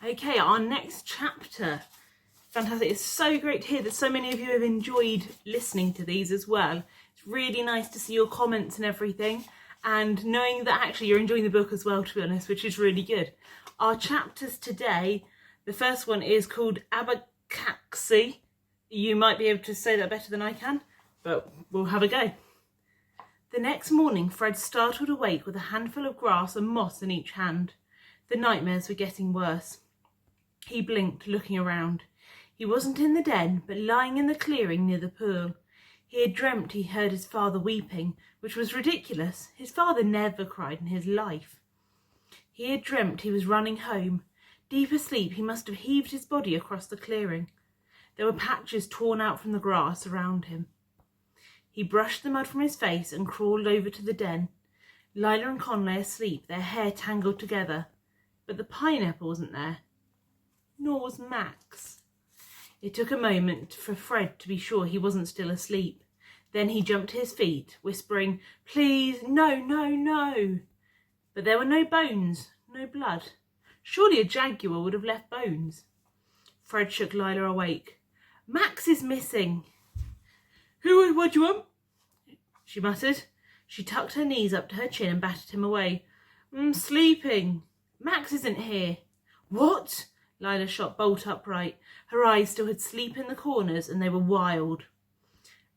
Okay, our next chapter. Fantastic. It's so great to hear that so many of you have enjoyed listening to these as well. It's really nice to see your comments and everything, and knowing that actually you're enjoying the book as well, to be honest, which is really good. Our chapters today, the first one is called Abacaxi. You might be able to say that better than I can, but we'll have a go. The next morning, Fred startled awake with a handful of grass and moss in each hand. The nightmares were getting worse. He blinked, looking around. He wasn't in the den, but lying in the clearing near the pool. He had dreamt he heard his father weeping, which was ridiculous. His father never cried in his life. He had dreamt he was running home. Deep asleep, he must have heaved his body across the clearing. There were patches torn out from the grass around him. He brushed the mud from his face and crawled over to the den. Lila and Con lay asleep, their hair tangled together. But the pineapple wasn't there. Nor was Max. It took a moment for Fred to be sure he wasn't still asleep. Then he jumped to his feet, whispering, "Please, no, no, no." But there were no bones, no blood. Surely a jaguar would have left bones. Fred shook Lila awake. "Max is missing." What do you want?" she muttered. She tucked her knees up to her chin and batted him away. Sleeping. Max isn't here." "What?" Lila shot bolt upright. Her eyes still had sleep in the corners and they were wild.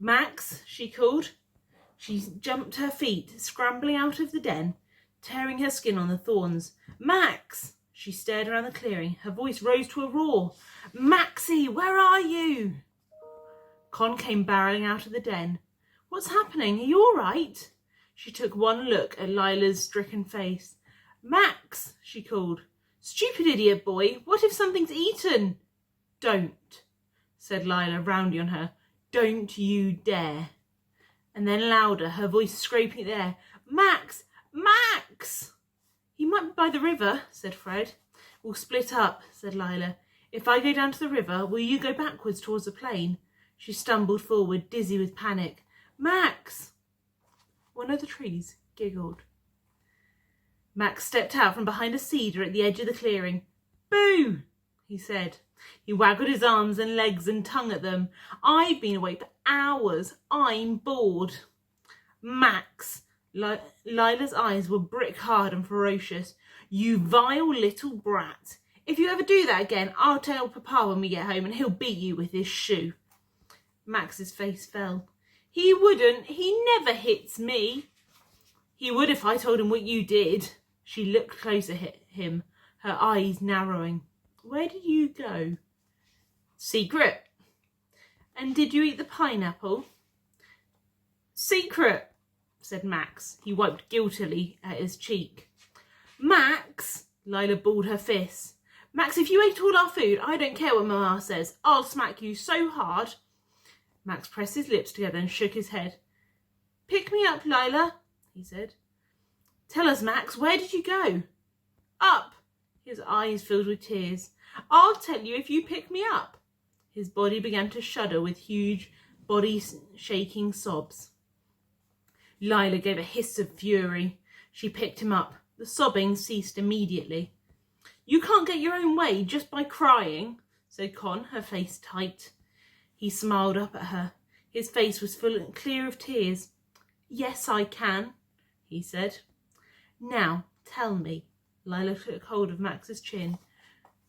"Max," she called. She jumped to her feet, scrambling out of the den, tearing her skin on the thorns. "Max!" She stared around the clearing. Her voice rose to a roar. "Maxie, where are you?" Con came barreling out of the den. "What's happening? Are you all right?" She took one look at Lila's stricken face. "Max," she called. "Stupid idiot boy, what if something's eaten?" "Don't," said Lila, roundly on her. "Don't you dare." And then louder, her voice scraping at the air. "Max! Max!" "He might be by the river," said Fred. "We'll split up," said Lila. "If I go down to the river, will you go backwards towards the plain?" She stumbled forward, dizzy with panic. "Max!" One of the trees giggled. Max stepped out from behind a cedar at the edge of the clearing. "Boo!" he said. He waggled his arms and legs and tongue at them. "I've been awake for hours. I'm bored." "Max!" Lila's eyes were brick hard and ferocious. "You vile little brat. If you ever do that again, I'll tell Papa when we get home and he'll beat you with his shoe." Max's face fell. "He wouldn't. He never hits me." "He would if I told him what you did." She looked closer at him, her eyes narrowing. "Where did you go?" "Secret." "And did you eat the pineapple?" "Secret," said Max. He wiped guiltily at his cheek. "Max!" Lila balled her fists. "Max, if you ate all our food, I don't care what Mama says. I'll smack you so hard." Max pressed his lips together and shook his head. "Pick me up, Lila," he said. "Tell us, Max, where did you go?" "Up." His eyes filled with tears. "I'll tell you if you pick me up." His body began to shudder with huge, body-shaking sobs. Lila gave a hiss of fury. She picked him up. The sobbing ceased immediately. "You can't get your own way just by crying," said Con, her face tight. He smiled up at her. His face was full and clear of tears. "Yes, I can," he said. "Now, tell me." Lila took hold of Max's chin.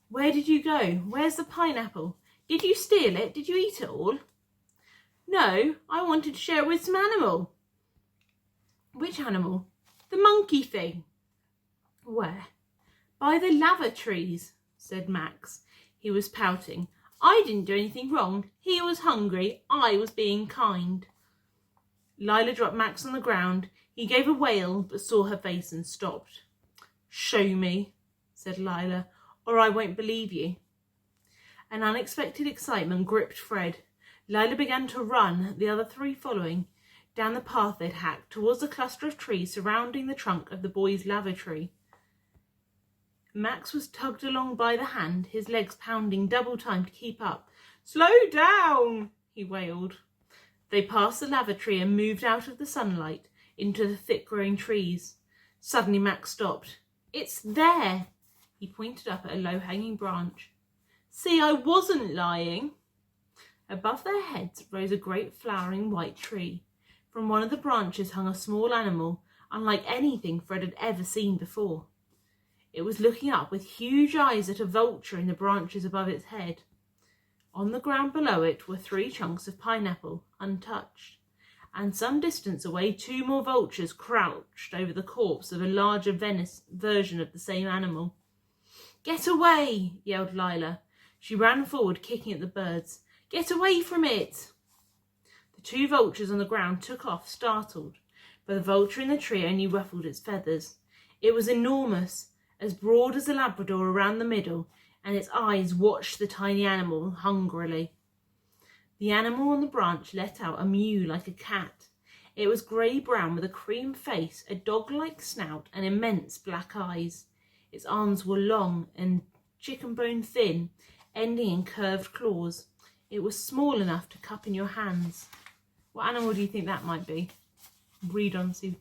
"Where did you go? Where's the pineapple? Did you steal it? Did you eat it all?" "No, I wanted to share it with some animal." "Which animal?" "The monkey thing." "Where?" "By the lavatories," said Max. He was pouting. "I didn't do anything wrong. He was hungry. I was being kind." Lila dropped Max on the ground. He gave a wail, but saw her face and stopped. "Show me," said Lila, "or I won't believe you." An unexpected excitement gripped Fred. Lila began to run, the other three following, down the path they'd hacked, towards the cluster of trees surrounding the trunk of the boys' lavatory. Max was tugged along by the hand, his legs pounding double time to keep up. "Slow down," he wailed. They passed the lavatory and moved out of the sunlight into the thick-growing trees. Suddenly Max stopped. "It's there!" He pointed up at a low-hanging branch. See, I wasn't lying. Above their heads rose a great flowering white tree. From one of the branches hung a small animal, unlike anything Fred had ever seen before. It was looking up with huge eyes at a vulture in the branches above its head. On the ground below it were 3 chunks of pineapple, untouched, and some distance away 2 more vultures crouched over the corpse of a larger version of the same animal. "Get away!" yelled Lila. She ran forward, kicking at the birds. "Get away from it!" The 2 vultures on the ground took off, startled, but the vulture in the tree only ruffled its feathers. It was enormous, as broad as a Labrador around the middle, and its eyes watched the tiny animal hungrily. The animal on the branch let out a mew like a cat. It was grey-brown with a cream face, a dog-like snout, and immense black eyes. Its arms were long and chicken-bone thin, ending in curved claws. It was small enough to cup in your hands. What animal do you think that might be? Read on, see if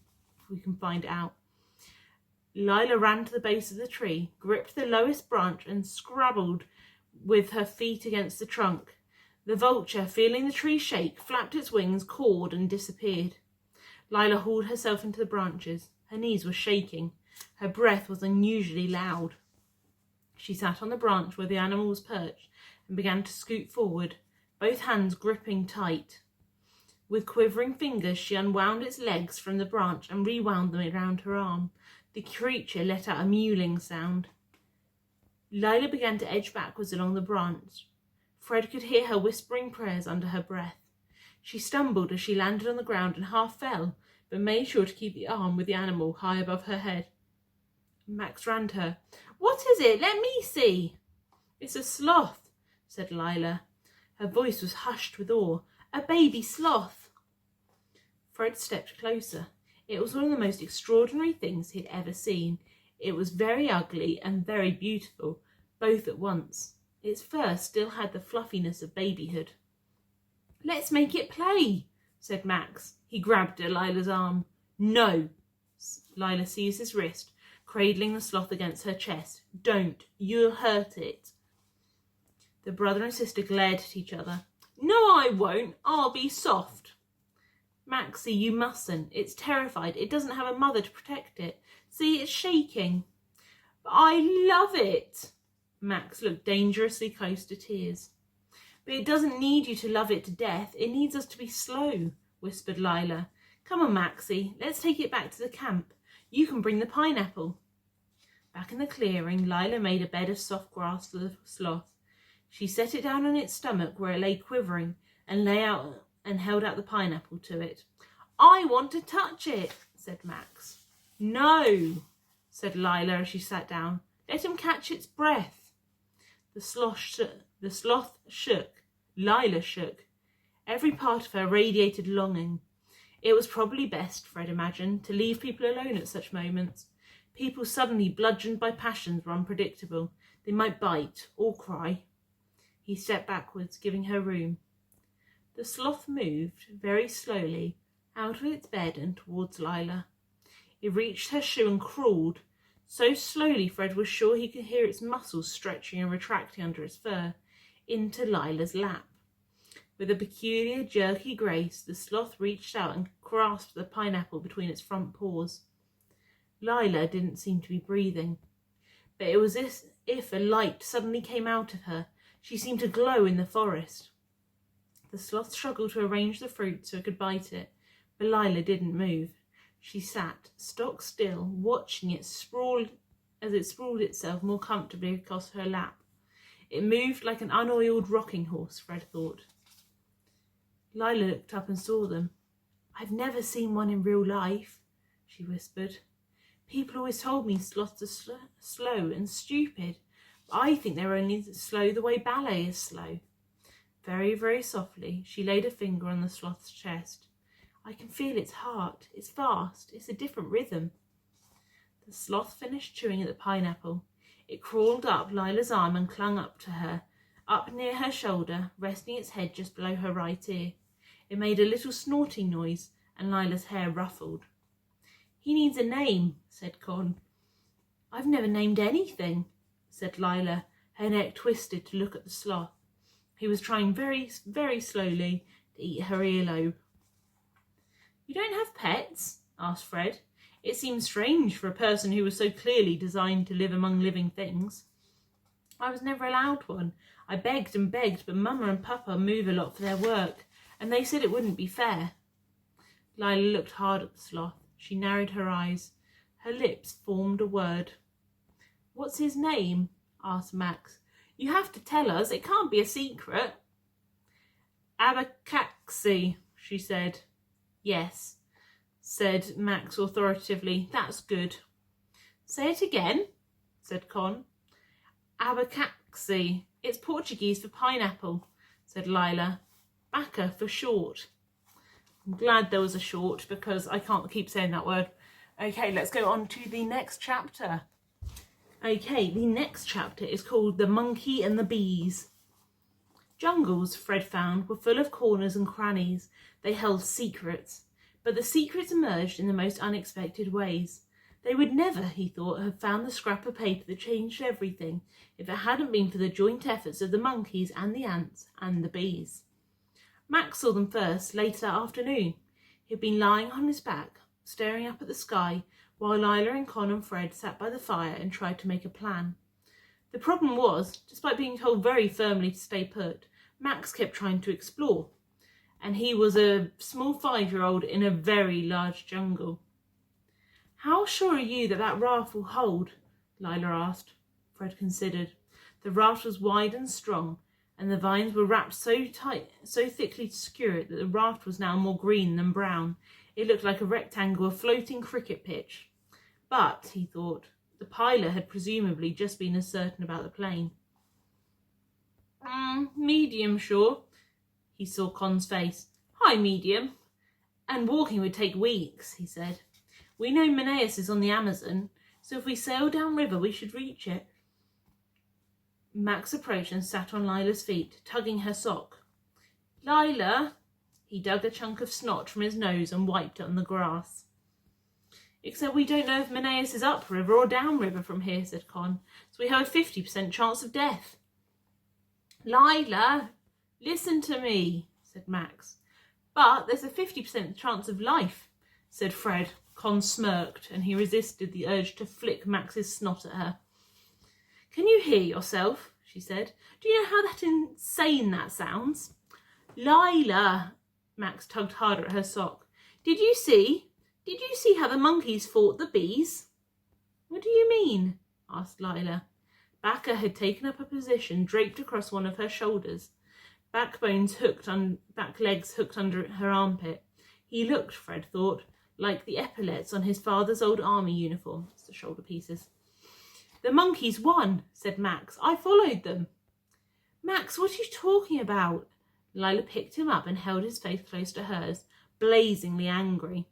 we can find it out. Lila ran to the base of the tree, gripped the lowest branch and scrabbled with her feet against the trunk. The vulture, feeling the tree shake, flapped its wings, cawed and disappeared. Lila hauled herself into the branches. Her knees were shaking. Her breath was unusually loud. She sat on the branch where the animal was perched and began to scoot forward, both hands gripping tight. With quivering fingers she unwound its legs from the branch and rewound them around her arm. The creature let out a mewling sound. Lila began to edge backwards along the branch. Fred could hear her whispering prayers under her breath. She stumbled as she landed on the ground and half fell, but made sure to keep the arm with the animal high above her head. Max ran to her. "What is it? Let me see." "It's a sloth," said Lila. Her voice was hushed with awe. "A baby sloth." Fred stepped closer. It was one of the most extraordinary things he had ever seen. It was very ugly and very beautiful, both at once. Its fur still had the fluffiness of babyhood. "Let's make it play," said Max. He grabbed at Lila's arm. "No." Lila seized his wrist, cradling the sloth against her chest. "Don't. You'll hurt it." The brother and sister glared at each other. "No, I won't. I'll be soft." "Maxie, you mustn't. It's terrified. It doesn't have a mother to protect it. See, it's shaking." "But I love it." Max looked dangerously close to tears. "But it doesn't need you to love it to death. It needs us to be slow," whispered Lila. "Come on, Maxie. Let's take it back to the camp. You can bring the pineapple." Back in the clearing, Lila made a bed of soft grass for the sloth. She set it down on its stomach where it lay quivering and held out the pineapple to it. "I want to touch it," said Max. "No," said Lila as she sat down. "Let him catch its breath." The sloth shook. Lila shook. Every part of her radiated longing. It was probably best, Fred imagined, to leave people alone at such moments. People suddenly bludgeoned by passions were unpredictable. They might bite or cry. He stepped backwards, giving her room. The sloth moved, very slowly, out of its bed and towards Lila. It reached her shoe and crawled, so slowly Fred was sure he could hear its muscles stretching and retracting under its fur, into Lila's lap. With a peculiar jerky grace, the sloth reached out and grasped the pineapple between its front paws. Lila didn't seem to be breathing, but it was as if a light suddenly came out of her. She seemed to glow in the forest. The sloth struggled to arrange the fruit so it could bite it, but Lila didn't move. She sat, stock still, watching it sprawled itself more comfortably across her lap. It moved like an unoiled rocking horse, Fred thought. Lila looked up and saw them. "I've never seen one in real life," she whispered. "People always told me sloths are slow and stupid, but I think they're only slow the way ballet is slow." Very, very softly, she laid a finger on the sloth's chest. "I can feel its heart. It's fast. It's a different rhythm." The sloth finished chewing at the pineapple. It crawled up Lila's arm and clung up to her, up near her shoulder, resting its head just below her right ear. It made a little snorting noise, and Lila's hair ruffled. "He needs a name," said Con. "I've never named anything." said Lila, her neck twisted to look at the sloth. He was trying very, very slowly to eat her earlobe. You don't have pets? Asked Fred. It seemed strange for a person who was so clearly designed to live among living things. I was never allowed one. I begged and begged, but Mama and Papa move a lot for their work, and they said it wouldn't be fair. Lila looked hard at the sloth. She narrowed her eyes. Her lips formed a word. What's his name? Asked Max. You have to tell us. It can't be a secret. Abacaxi, she said. Yes, said Max authoritatively. That's good. Say it again, said Con. Abacaxi. It's Portuguese for pineapple, said Lila. Bacca for short. I'm glad there was a short because I can't keep saying that word. Okay, let's go on to the next chapter. Okay, the next chapter is called The Monkey and the Bees. Jungles, Fred found, were full of corners and crannies. They held secrets. But the secrets emerged in the most unexpected ways. They would never, he thought, have found the scrap of paper that changed everything if it hadn't been for the joint efforts of the monkeys and the ants and the bees. Max saw them first, late that afternoon. He had been lying on his back, staring up at the sky, while Lila and Con and Fred sat by the fire and tried to make a plan. The problem was, despite being told very firmly to stay put, Max kept trying to explore, and he was a small 5-year-old in a very large jungle. How sure are you that that raft will hold? Lila asked. Fred considered. The raft was wide and strong, and the vines were wrapped so thickly to secure it that the raft was now more green than brown. It looked like a rectangle of floating cricket pitch. But, he thought, the pilot had presumably just been as certain about the plane. Medium sure. He saw Con's face. Hi, medium. And walking would take weeks, he said. We know Manaus is on the Amazon, so if we sail downriver we should reach it. Max approached and sat on Lila's feet, tugging her sock. Lila! He dug a chunk of snot from his nose and wiped it on the grass. Except we don't know if Manaus is upriver or downriver from here, said Con, so we have a 50% chance of death. Lila, listen to me, said Max. But there's a 50% chance of life, said Fred. Con smirked, and he resisted the urge to flick Max's snot at her. Can you hear yourself? She said. Do you know how insane that sounds? Lila, Max tugged harder at her sock. Did you see how the monkeys fought the bees? What do you mean? Asked Lila. Bacca had taken up a position draped across one of her shoulders, back legs hooked under her armpit. He looked, Fred thought, like the epaulets on his father's old army uniform. It's the shoulder pieces. The monkeys won, said Max. I followed them. Max, what are you talking about? Lila picked him up and held his face close to hers, blazingly angry.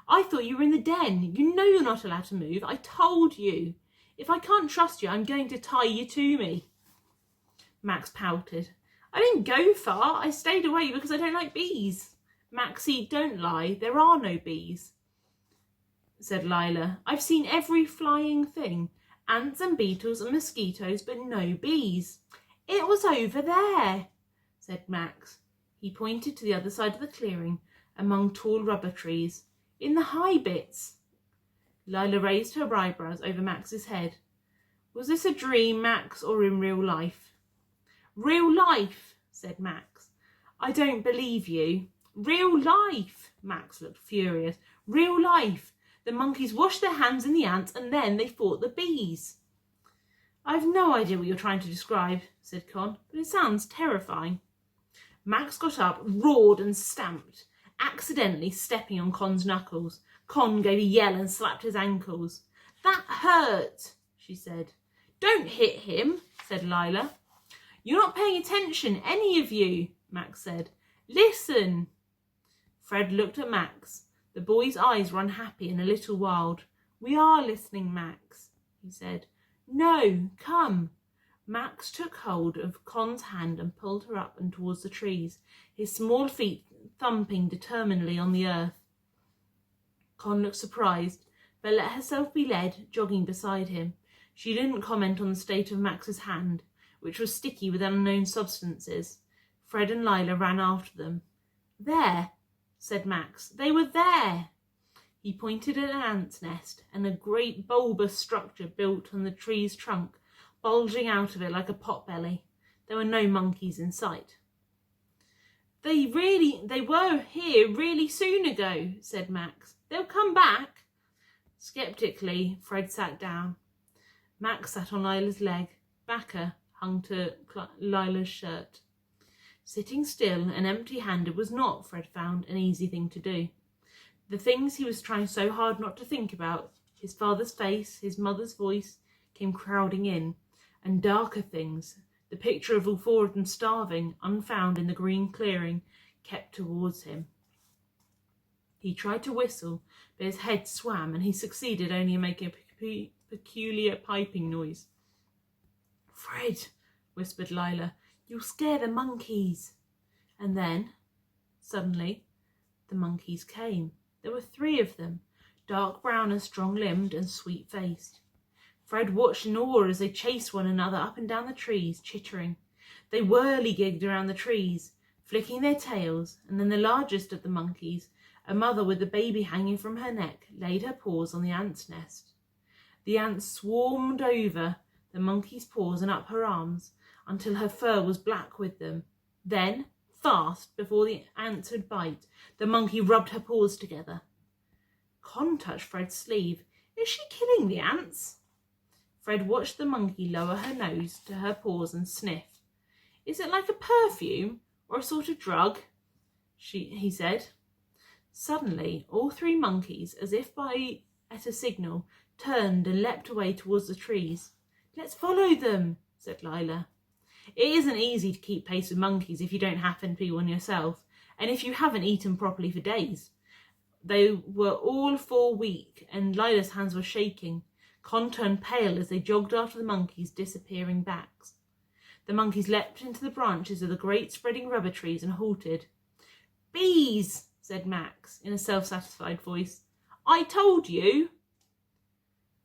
I thought you were in the den. You know you're not allowed to move. I told you. If I can't trust you, I'm going to tie you to me. Max pouted. I didn't go far. I stayed away because I don't like bees. Maxie, don't lie. There are no bees, said Lila. I've seen every flying thing. Ants and beetles and mosquitoes, but no bees. It was over there, said Max. He pointed to the other side of the clearing, among tall rubber trees. In the high bits. Lila raised her eyebrows over Max's head. Was this a dream, Max, or in real life? Real life, said Max. I don't believe you. Real life, Max looked furious. Real life. The monkeys washed their hands in the ants and then they fought the bees. I've no idea what you're trying to describe, said Con, but it sounds terrifying. Max got up, roared and stamped, accidentally stepping on Con's knuckles. Con gave a yell and slapped his ankles. That hurt, she said. Don't hit him, said Lila. You're not paying attention, any of you, Max said. Listen. Fred looked at Max. The boy's eyes were unhappy and a little wild. We are listening, Max, he said. No, come. Max took hold of Con's hand and pulled her up and towards the trees, his small feet thumping determinedly on the earth. Con looked surprised, but let herself be led, jogging beside him. She didn't comment on the state of Max's hand, which was sticky with unknown substances. Fred and Lila ran after them. "There," said Max. "They were there." He pointed at an ant's nest and a great bulbous structure built on the tree's trunk, bulging out of it like a potbelly. There were no monkeys in sight. They were here really soon ago," said Max. "They'll come back." Skeptically, Fred sat down. Max sat on Lila's leg. Backer hung to Lila's shirt. Sitting still and empty-handed was not, Fred found, an easy thing to do. The things he was trying so hard not to think about, his father's face, his mother's voice, came crowding in, and darker things, the picture of all four of them starving, unfound in the green clearing, kept towards him. He tried to whistle, but his head swam, and he succeeded only in making a peculiar piping noise. "Fred," whispered Lila, "you'll scare the monkeys." And then, suddenly, the monkeys came. There were 3 of them, dark brown and strong-limbed and sweet-faced. Fred watched in awe as they chased one another up and down the trees, chittering. They whirligigged around the trees, flicking their tails, and then the largest of the monkeys, a mother with a baby hanging from her neck, laid her paws on the ant's nest. The ants swarmed over the monkey's paws and up her arms until her fur was black with them. Then, fast, before the ants would bite, the monkey rubbed her paws together. Con touched Fred's sleeve. "Is she killing the ants?" Fred watched the monkey lower her nose to her paws and sniff. "Is it like a perfume or a sort of drug?" he said. Suddenly, all 3 monkeys, as if at a signal, turned and leapt away towards the trees. "Let's follow them," said Lila. It isn't easy to keep pace with monkeys if you don't happen to be one yourself, and if you haven't eaten properly for days. They were all 4 weak, and Lila's hands were shaking. Con turned pale as they jogged after the monkeys' disappearing backs. The monkeys leapt into the branches of the great spreading rubber trees and halted. "Bees," said Max, in a self-satisfied voice. "I told you."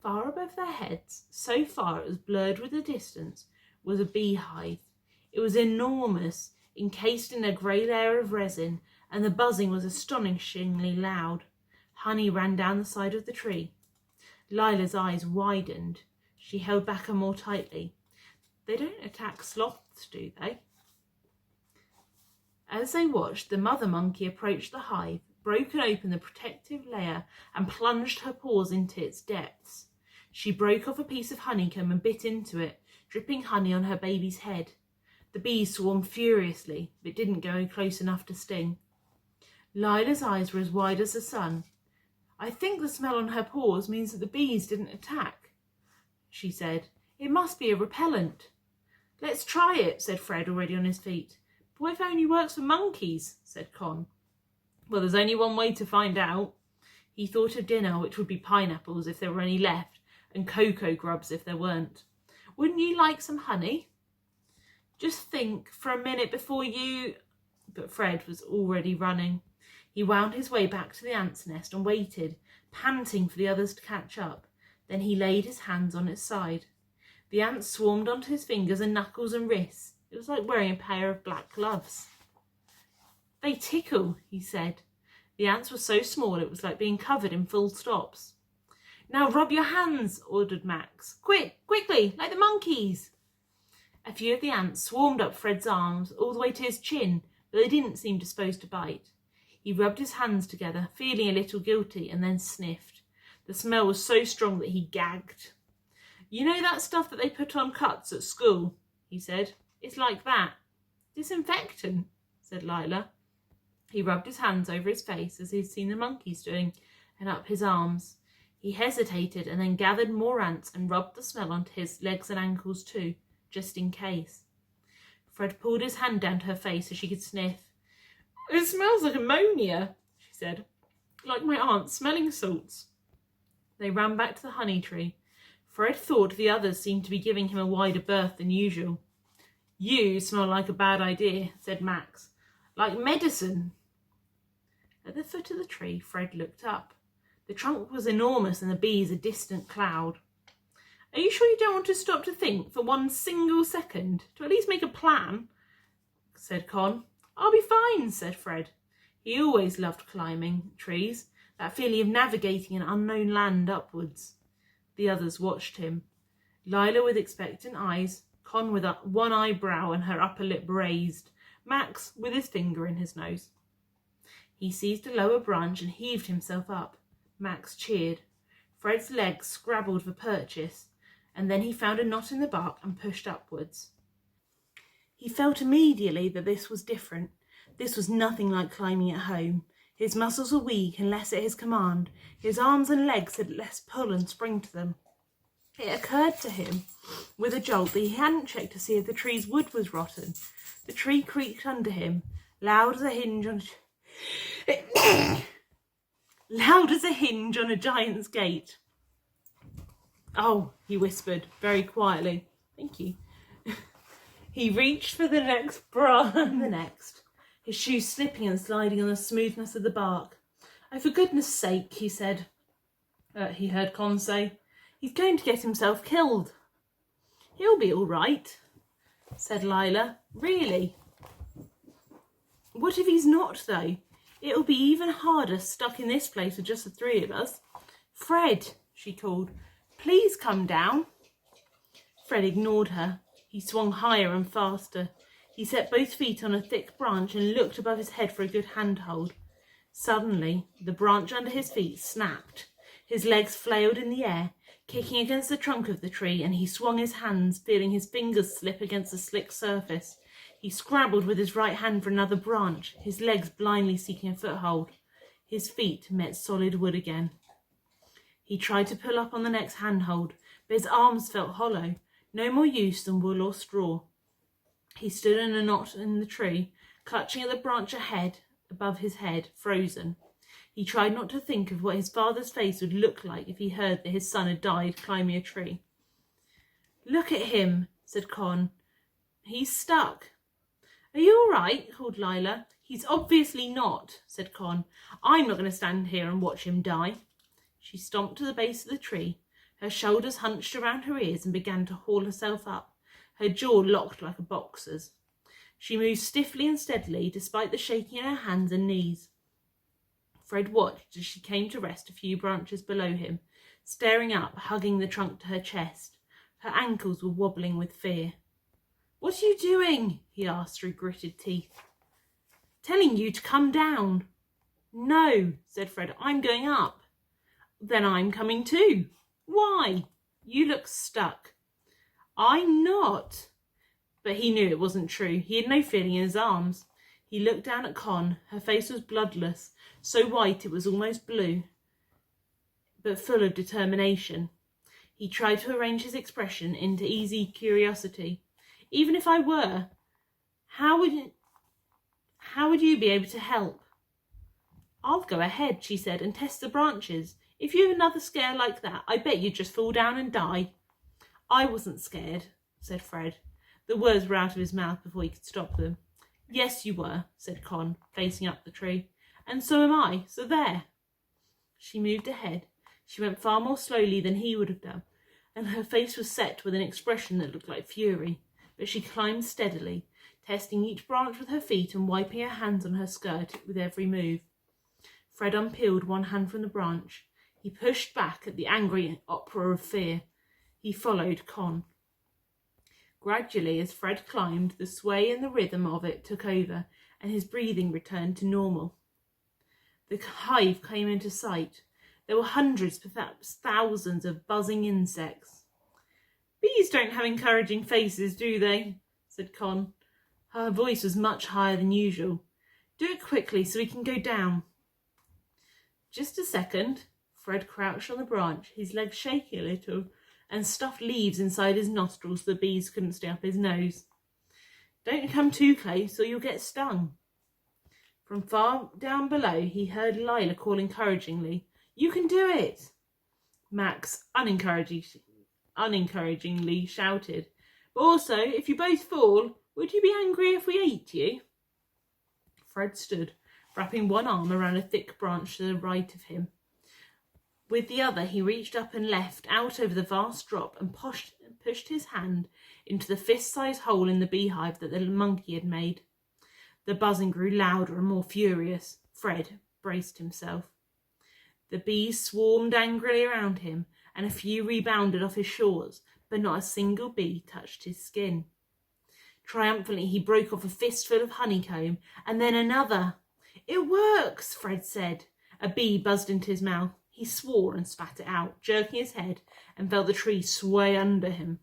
Far above their heads, so far it was blurred with the distance, was a beehive. It was enormous, encased in a grey layer of resin, and the buzzing was astonishingly loud. Honey ran down the side of the tree. Lila's eyes widened. She held Backer more tightly. "They don't attack sloths, do they?" As they watched, the mother monkey approached the hive, broken open the protective layer, and plunged her paws into its depths. She broke off a piece of honeycomb and bit into it, dripping honey on her baby's head. The bees swarmed furiously, but didn't go close enough to sting. Lila's eyes were as wide as the sun. "I think the smell on her paws means that the bees didn't attack," she said. "It must be a repellent." "Let's try it," said Fred, already on his feet. "But what if it only works for monkeys?" said Con. "Well, there's only one way to find out." He thought of dinner, which would be pineapples if there were any left, and cocoa grubs if there weren't. "Wouldn't you like some honey?" "Just think for a minute before you—" But Fred was already running. He wound his way back to the ant's nest and waited, panting for the others to catch up. Then he laid his hands on its side. The ants swarmed onto his fingers and knuckles and wrists. It was like wearing a pair of black gloves. "They tickle," he said. The ants were so small it was like being covered in full stops. "Now rub your hands," ordered Max. Quickly, like the monkeys." A few of the ants swarmed up Fred's arms all the way to his chin, but they didn't seem disposed to bite. He rubbed his hands together, feeling a little guilty, and then sniffed. The smell was so strong that he gagged. "You know that stuff that they put on cuts at school?" he said. "It's like that." "Disinfectant," said Lila. He rubbed his hands over his face, as he'd seen the monkeys doing, and up his arms. He hesitated and then gathered more ants and rubbed the smell onto his legs and ankles too, just in case. Fred pulled his hand down to her face so she could sniff. "It smells like ammonia," she said. "Like my aunt's smelling salts." They ran back to the honey tree. Fred thought the others seemed to be giving him a wider berth than usual. "You smell like a bad idea," said Max. "Like medicine." At the foot of the tree, Fred looked up. The trunk was enormous and the bees a distant cloud. Are you sure you don't want to stop to think for one single second, to at least make a plan? Said Con. I'll be fine, said Fred. He always loved climbing trees, that feeling of navigating an unknown land upwards. The others watched him. Lila with expectant eyes, Con with one eyebrow and her upper lip raised, Max with his finger in his nose. He seized a lower branch and heaved himself up. Max cheered. Fred's legs scrabbled for purchase, and then he found a knot in the bark and pushed upwards. He felt immediately that this was different. This was nothing like climbing at home. His muscles were weak and less at his command. His arms and legs had less pull and spring to them. It occurred to him with a jolt that he hadn't checked to see if the tree's wood was rotten. The tree creaked under him, loud as a hinge on a giant's gate. Oh, he whispered very quietly. Thank you. He reached for the next branch and the next, his shoes slipping and sliding on the smoothness of the bark. Oh, for goodness sake, he said. He heard Con say. He's going to get himself killed. He'll be all right, said Lila. Really? What if he's not, though? It'll be even harder stuck in this place with just the three of us. Fred, she called, please come down. Fred ignored her. He swung higher and faster. He set both feet on a thick branch and looked above his head for a good handhold. Suddenly, the branch under his feet snapped. His legs flailed in the air, kicking against the trunk of the tree, and he swung his hands, feeling his fingers slip against the slick surface. He scrabbled with his right hand for another branch, his legs blindly seeking a foothold. His feet met solid wood again. He tried to pull up on the next handhold, but his arms felt hollow, no more use than wool or straw. He stood in a knot in the tree, clutching at the branch above his head, frozen. He tried not to think of what his father's face would look like if he heard that his son had died climbing a tree. Look at him, said Con. He's stuck. Are you all right? Called Lila. He's obviously not, said Con. I'm not going to stand here and watch him die. She stomped to the base of the tree, her shoulders hunched around her ears, and began to haul herself up, her jaw locked like a boxer's. She moved stiffly and steadily, despite the shaking in her hands and knees. Fred watched as she came to rest a few branches below him, staring up, hugging the trunk to her chest. Her ankles were wobbling with fear. What are you doing? He asked through gritted teeth. Telling you to come down. No, said Fred, I'm going up. Then I'm coming too. Why? You look stuck. I'm not. But he knew it wasn't true. He had no feeling in his arms. He looked down at Con. Her face was bloodless, so white it was almost blue, but full of determination. He tried to arrange his expression into easy curiosity. Even if I were, how would you be able to help? I'll go ahead, she said, and test the branches. If you have another scare like that, I bet you'd just fall down and die. I wasn't scared, said Fred. The words were out of his mouth before he could stop them. Yes, you were, said Con, facing up the tree. And so am I, so there. She moved ahead. She went far more slowly than he would have done, and her face was set with an expression that looked like fury. But she climbed steadily, testing each branch with her feet and wiping her hands on her skirt with every move. Fred unpeeled one hand from the branch. He pushed back at the angry uproar of fear. He followed Con. Gradually, as Fred climbed, the sway and the rhythm of it took over, and his breathing returned to normal. The hive came into sight. There were hundreds, perhaps thousands of buzzing insects. Bees don't have encouraging faces, do they? Said Con. Her voice was much higher than usual. Do it quickly so we can go down. Just a second. Fred crouched on the branch, his legs shaking a little, and stuffed leaves inside his nostrils so the bees couldn't stay up his nose. Don't come too close or you'll get stung. From far down below he heard Lila call encouragingly, You can do it! Max unencouragingly shouted, But also, if you both fall, would you be angry if we ate you? Fred stood, wrapping one arm around a thick branch to the right of him. With the other, he reached up and left, out over the vast drop, and pushed his hand into the fist-sized hole in the beehive that the monkey had made. The buzzing grew louder and more furious. Fred braced himself. The bees swarmed angrily around him, and a few rebounded off his shorts, but not a single bee touched his skin. Triumphantly, he broke off a fistful of honeycomb, and then another. "It works," Fred said. A bee buzzed into his mouth. He swore and spat it out, jerking his head, and felt the tree sway under him.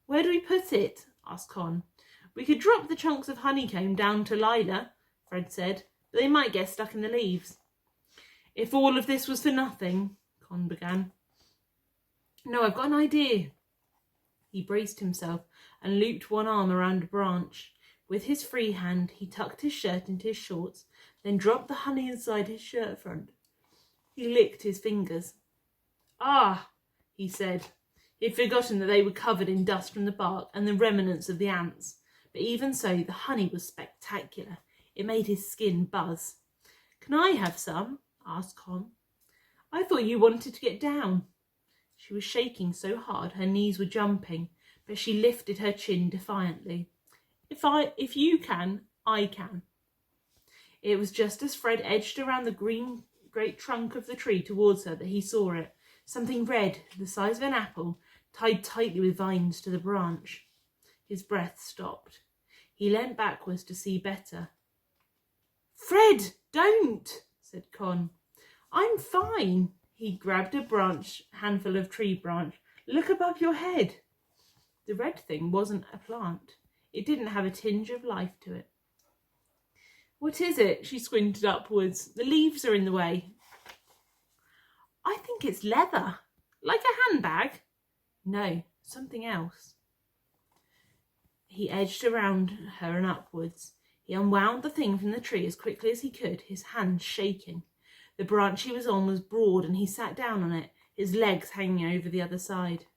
"Where do we put it?" asked Con. "We could drop the chunks of honeycomb down to Lila," Fred said, "but they might get stuck in the leaves." "If all of this was for nothing," Con began. "No, I've got an idea." He braced himself and looped one arm around a branch. With his free hand, he tucked his shirt into his shorts, then dropped the honey inside his shirt front. He licked his fingers. "Ah," he said. He had forgotten that they were covered in dust from the bark and the remnants of the ants. But even so, the honey was spectacular. It made his skin buzz. "Can I have some?" asked Con. "I thought you wanted to get down." She was shaking so hard her knees were jumping, but she lifted her chin defiantly. If you can, I can." It was just as Fred edged around the great trunk of the tree towards her that he saw it. Something red, the size of an apple, tied tightly with vines to the branch. His breath stopped. He leant backwards to see better. "Fred, don't," said Con. "I'm fine." He grabbed a handful of tree branch. "Look above your head." The red thing wasn't a plant. It didn't have a tinge of life to it. "What is it?" She squinted upwards. "The leaves are in the way." "I think it's leather." "Like a handbag?" "No, something else." He edged around her and upwards. He unwound the thing from the tree as quickly as he could, his hands shaking. The branch he was on was broad, and he sat down on it, his legs hanging over the other side.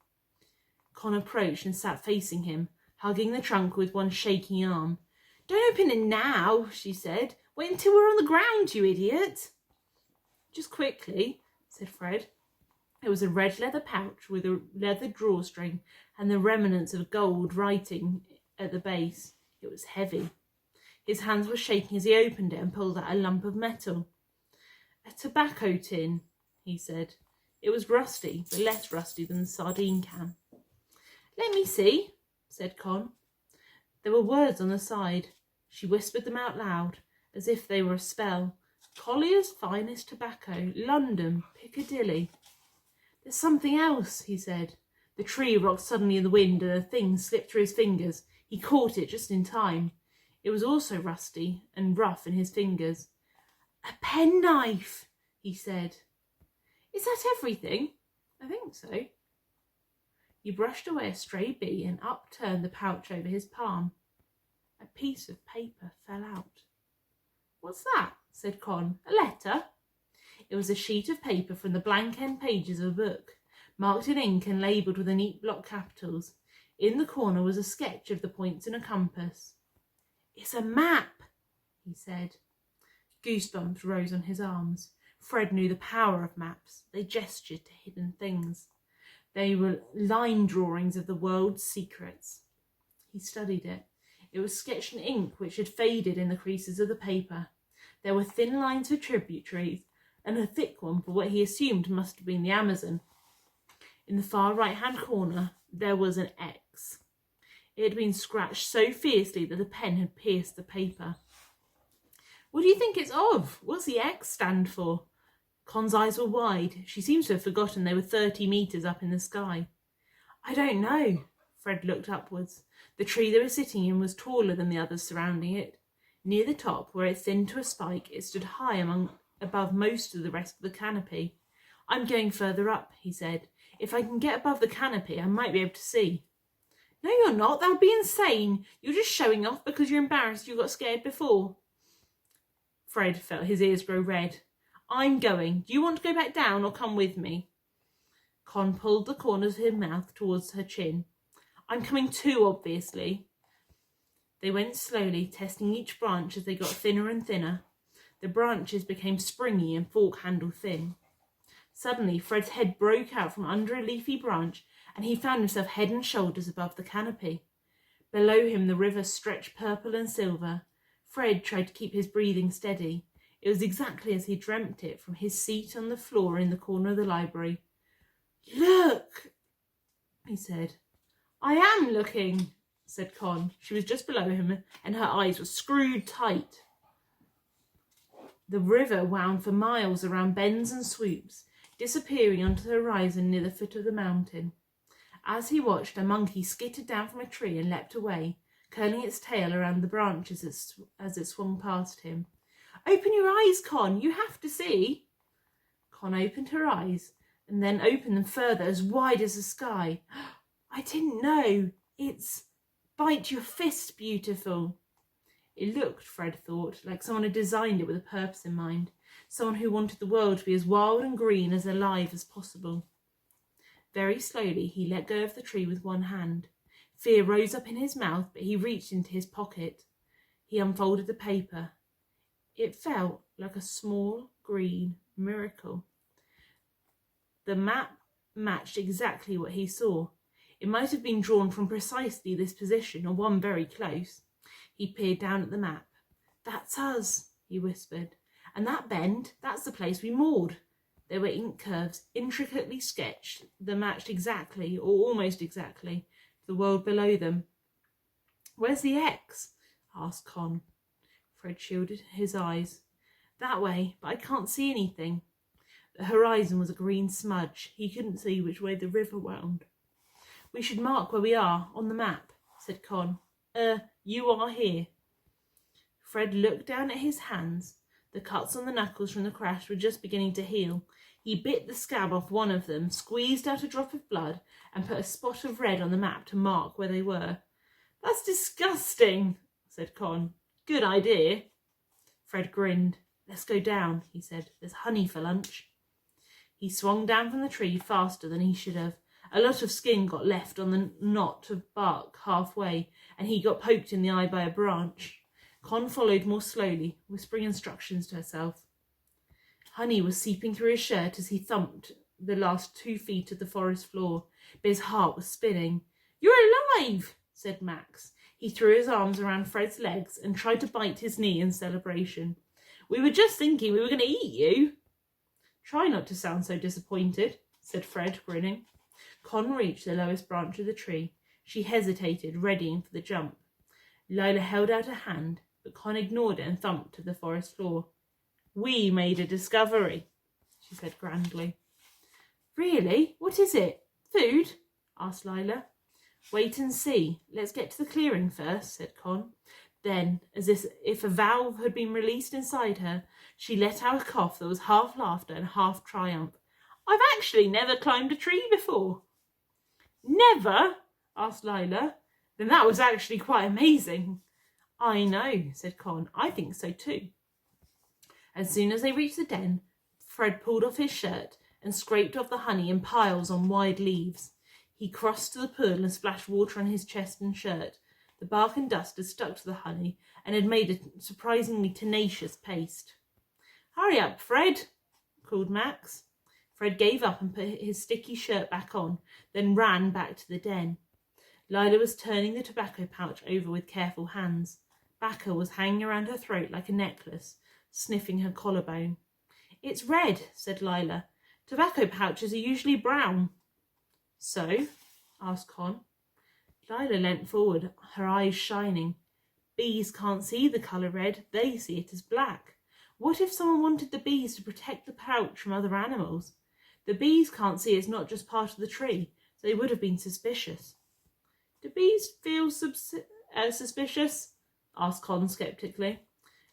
Con approached and sat facing him, hugging the trunk with one shaking arm. "Don't open it now," she said. "Wait until we're on the ground, you idiot." "Just quickly," said Fred. It was a red leather pouch with a leather drawstring and the remnants of gold writing at the base. It was heavy. His hands were shaking as he opened it and pulled out a lump of metal. "A tobacco tin," he said. It was rusty, but less rusty than the sardine can. "Let me see," said Con. There were words on the side. She whispered them out loud, as if they were a spell. "Collier's Finest Tobacco, London, Piccadilly." "There's something else," he said. The tree rocked suddenly in the wind, and a thing slipped through his fingers. He caught it just in time. It was also rusty and rough in his fingers. "A penknife," he said. "Is that everything?" "I think so." He brushed away a stray bee and upturned the pouch over his palm. A piece of paper fell out. "What's that?" said Con. "A letter?" It was a sheet of paper from the blank end pages of a book, marked in ink and labelled with the neat block capitals. In the corner was a sketch of the points in a compass. "It's a map," he said. Goosebumps rose on his arms. Fred knew the power of maps. They gestured to hidden things. They were line drawings of the world's secrets. He studied it. It was sketched in ink which had faded in the creases of the paper. There were thin lines for tributaries and a thick one for what he assumed must have been the Amazon. In the far right-hand corner there was an X. It had been scratched so fiercely that the pen had pierced the paper. "What do you think it's of? What's the X stand for?" Con's eyes were wide. She seemed to have forgotten they were 30 metres up in the sky. "I don't know." Fred looked upwards. The tree they were sitting in was taller than the others surrounding it. Near the top, where it thinned to a spike, it stood high above most of the rest of the canopy. "I'm going further up," he said. "If I can get above the canopy, I might be able to see." "No, you're not. That would be insane. You're just showing off because you're embarrassed you got scared before." Fred felt his ears grow red. "I'm going. Do you want to go back down or come with me?" Con pulled the corners of his mouth towards her chin. "I'm coming too, obviously." They went slowly, testing each branch as they got thinner and thinner. The branches became springy and fork-handle thin. Suddenly, Fred's head broke out from under a leafy branch, and he found himself head and shoulders above the canopy. Below him the river stretched purple and silver. Fred tried to keep his breathing steady. It was exactly as he dreamt it from his seat on the floor in the corner of the library. "Look," he said. "I am looking," said Con. She was just below him, and her eyes were screwed tight. The river wound for miles around bends and swoops, disappearing onto the horizon near the foot of the mountain. As he watched, a monkey skittered down from a tree and leapt away, curling its tail around the branches as it swung past him. "Open your eyes, Con, you have to see." Con opened her eyes, and then opened them further, as wide as the sky. "I didn't know. It's Bite Your Fist beautiful." It looked, Fred thought, like someone had designed it with a purpose in mind, someone who wanted the world to be as wild and green, as alive as possible. Very slowly he let go of the tree with one hand. Fear rose up in his mouth, but he reached into his pocket. He unfolded the paper. It felt like a small green miracle. The map matched exactly what he saw. It might have been drawn from precisely this position, or one very close. He peered down at the map. "That's us," he whispered. "And that bend, that's the place we moored." There were ink curves, intricately sketched, that matched exactly, or almost exactly, the world below them. "Where's the X?" asked Con. Fred shielded his eyes. "That way, but I can't see anything." The horizon was a green smudge. He couldn't see which way the river wound. "We should mark where we are, on the map," said Con. You are here." Fred looked down at his hands. The cuts on the knuckles from the crash were just beginning to heal. He bit the scab off one of them, squeezed out a drop of blood, and put a spot of red on the map to mark where they were. "That's disgusting," said Con. "Good idea." Fred grinned. "Let's go down," he said. "There's honey for lunch." He swung down from the tree faster than he should have. A lot of skin got left on the knot of bark halfway, and he got poked in the eye by a branch. Con followed more slowly, whispering instructions to herself. Honey was seeping through his shirt as he thumped the last 2 feet of the forest floor, but his heart was spinning. "You're alive," said Max. He threw his arms around Fred's legs and tried to bite his knee in celebration. "We were just thinking we were going to eat you." "Try not to sound so disappointed," said Fred, grinning. Con reached the lowest branch of the tree. She hesitated, readying for the jump. Lila held out a hand, but Con ignored it and thumped to the forest floor. "We made a discovery," she said grandly. "Really? What is it? Food?" asked Lila. "Wait and see. Let's get to the clearing first," said Con. Then, as if a valve had been released inside her, she let out a cough that was half laughter and half triumph. "I've actually never climbed a tree before." "Never?" asked Lila. "Then that was actually quite amazing." "I know," said Con. "I think so too." As soon as they reached the den, Fred pulled off his shirt and scraped off the honey in piles on wide leaves. He crossed to the pool and splashed water on his chest and shirt. The bark and dust had stuck to the honey and had made a surprisingly tenacious paste. "Hurry up, Fred," called Max. Fred gave up and put his sticky shirt back on, then ran back to the den. Lila was turning the tobacco pouch over with careful hands. Bacca was hanging around her throat like a necklace, sniffing her collarbone. "It's red," said Lila. "Tobacco pouches are usually brown." "So?" asked Con. Lila leant forward, her eyes shining. "Bees can't see the colour red, they see it as black. What if someone wanted the bees to protect the pouch from other animals? The bees can't see it's not just part of the tree, so they would have been suspicious." "Do bees feel suspicious?" asked Con sceptically.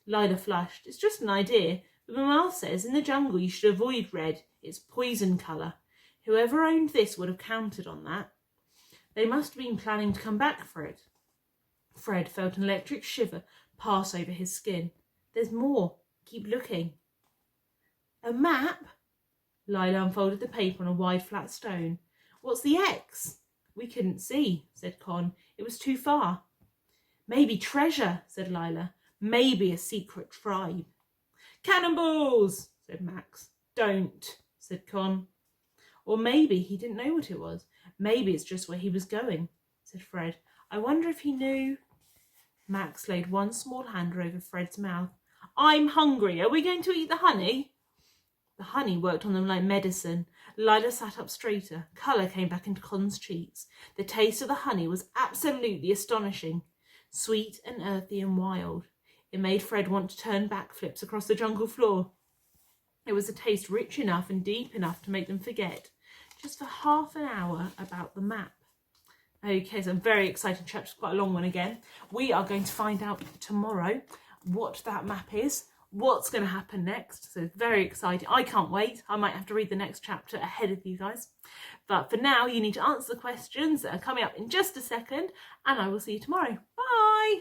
Lila flushed. "It's just an idea, but Mama says in the jungle you should avoid red. It's poison colour. Whoever owned this would have counted on that. They must have been planning to come back for it." Fred felt an electric shiver pass over his skin. "There's more. Keep looking." "A map?" Lila unfolded the paper on a wide flat stone. "What's the X?" "We couldn't see," said Con. "It was too far." "Maybe treasure," said Lila. "Maybe a secret tribe." "Cannonballs," said Max. "Don't," said Con. Or maybe he didn't know what it was. Maybe it's just where he was going, said Fred. I wonder if he knew. Max laid one small hand over Fred's mouth. I'm hungry. Are we going to eat the honey? The honey worked on them like medicine. Lila sat up straighter. Colour came back into Con's cheeks. The taste of the honey was absolutely astonishing. Sweet and earthy and wild. It made Fred want to turn backflips across the jungle floor. It was a taste rich enough and deep enough to make them forget, just for half an hour, about the map. Okay, so a very exciting chapter, quite a long one again. We are going to find out tomorrow what that map is, what's going to happen next. So very exciting. I can't wait. I might have to read the next chapter ahead of you guys. But for now, you need to answer the questions that are coming up in just a second, and I will see you tomorrow. Bye!